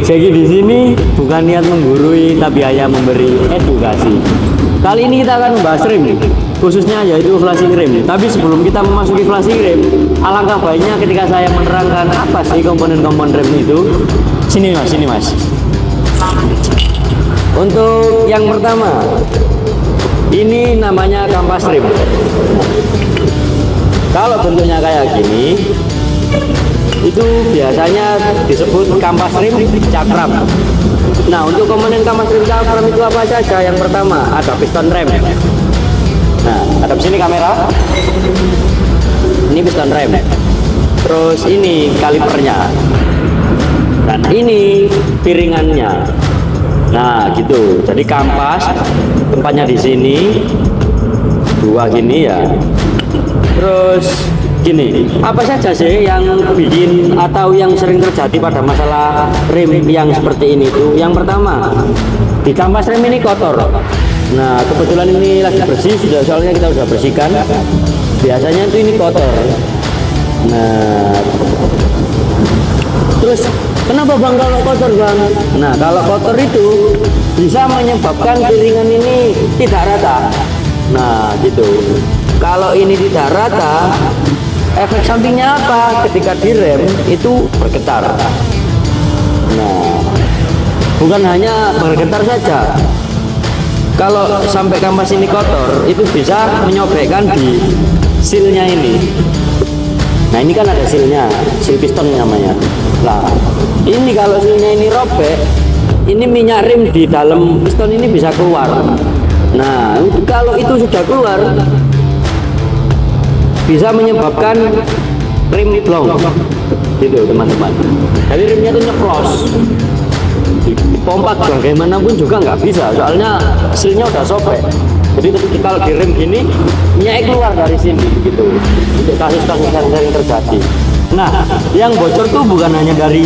Jadi di sini bukan niat menggurui, tapi hanya memberi edukasi. Kali ini kita akan membahas rem, khususnya yaitu flashing rem. Tapi sebelum kita memasuki flashing rem, alangkah baiknya ketika saya menerangkan apa sih komponen-komponen rem itu. Sini mas. Untuk yang pertama, ini namanya kampas rem. Kalau bentuknya kayak gini, itu biasanya disebut kampas rem cakram. Nah, untuk komponen kampas rem cakram itu apa saja? Yang pertama ada piston rem. Nah, ada di sini kamera. Ini piston rem. Terus ini kalipernya. Dan ini piringannya. Nah, gitu. Jadi kampas tempatnya di sini. Dua gini ya. Terus gini, apa saja sih yang bikin atau yang sering terjadi pada masalah rem yang seperti ini tuh? Yang pertama, di kampas rem ini kotor. Nah, kebetulan ini lagi bersih, soalnya kita sudah bersihkan. Biasanya itu ini kotor. Nah, terus kenapa bang kalau kotor bang? Nah, kalau kotor itu bisa menyebabkan piringan ini tidak rata. Nah, gitu. Kalau ini tidak rata, efek sampingnya apa? Ketika direm itu bergetar. Nah, bukan hanya bergetar saja. Kalau sampai kampas ini kotor, itu bisa menyobekkan di silnya ini. Nah, ini kan ada silnya, sil piston namanya. Nah, ini kalau silnya ini robek, ini minyak rem di dalam piston ini bisa keluar. Nah, kalau itu sudah keluar, bisa menyebabkan rem blong gitu teman-teman. Jadi remnya itu nyeplos, dipompa bagaimanapun juga nggak bisa, soalnya silnya udah sobek. Jadi kalau direm gini minyak keluar dari sini gitu. Untuk kasus-kasus yang sering terjadi. Nah, yang bocor tuh bukan hanya dari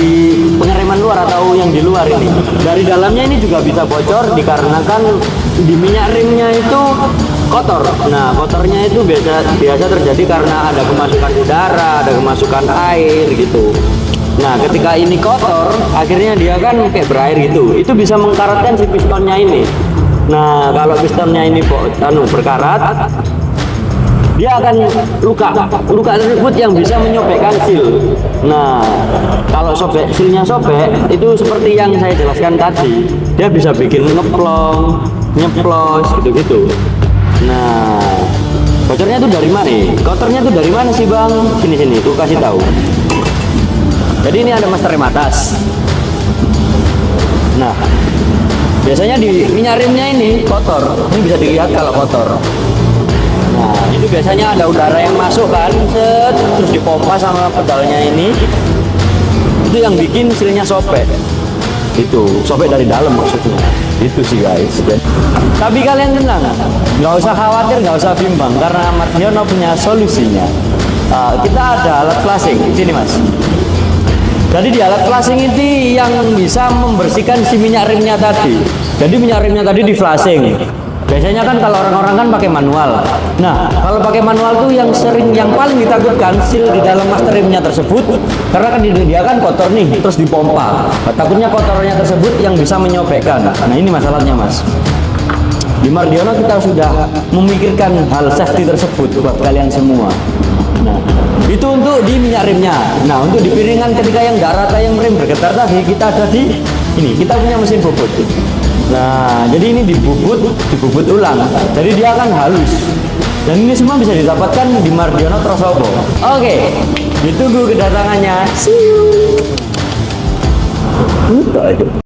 pengereman luar atau yang di luar ini, dari dalamnya ini juga bisa bocor dikarenakan di minyak remnya itu kotor. Nah, kotornya itu biasa terjadi karena ada kemasukan udara, ada kemasukan air gitu. Nah, ketika ini kotor, akhirnya dia kan kayak berair gitu. Itu bisa mengkaratkan si pistonnya ini. Nah, kalau pistonnya ini berkarat, dia akan luka tersebut yang bisa menyobekkan sil. Nah, kalau silnya sobek, itu seperti yang saya jelaskan tadi, dia bisa bikin ngeplong, nyeplos gitu-gitu. Nah, bocornya itu dari mana? Kotornya itu dari mana sih bang? Sini, tuh kasih tahu. Jadi ini ada master rem atas. Nah, biasanya di minyak remnya ini kotor. Ini bisa dilihat kalau kotor. Nah, itu biasanya ada udara yang masuk kan, terus dipompa sama pedalnya ini. Itu yang bikin silnya sobek. Itu sobek dari dalam maksudnya. Itu sih guys. Tapi kalian tenang, nggak usah khawatir, nggak usah bimbang, karena Mardiono punya solusinya. Kita ada alat flashing. Sini mas. Jadi di alat flashing ini yang bisa membersihkan si minyak remnya tadi. Jadi minyak remnya tadi di flashing. Biasanya kan kalau orang-orang kan pakai manual. Nah, kalau pakai manual tuh yang paling ditakutkan sil di dalam master remnya tersebut, karena kan dia kan kotor nih, terus dipompa. Takutnya kotornya tersebut yang bisa menyobekkan. Nah, ini masalahnya mas. Di Mardiono kita sudah memikirkan hal safety tersebut buat kalian semua. Nah, itu untuk di minyak remnya. Nah, untuk di piringan ketika yang nggak rata, yang rem bergetar tadi, kita ada di ini. Kita punya mesin bubut. Nah, jadi ini dibubut ulang. Jadi dia akan halus. Dan ini semua bisa didapatkan di Mardiono Trosobo. Oke, ditunggu kedatangannya. See you.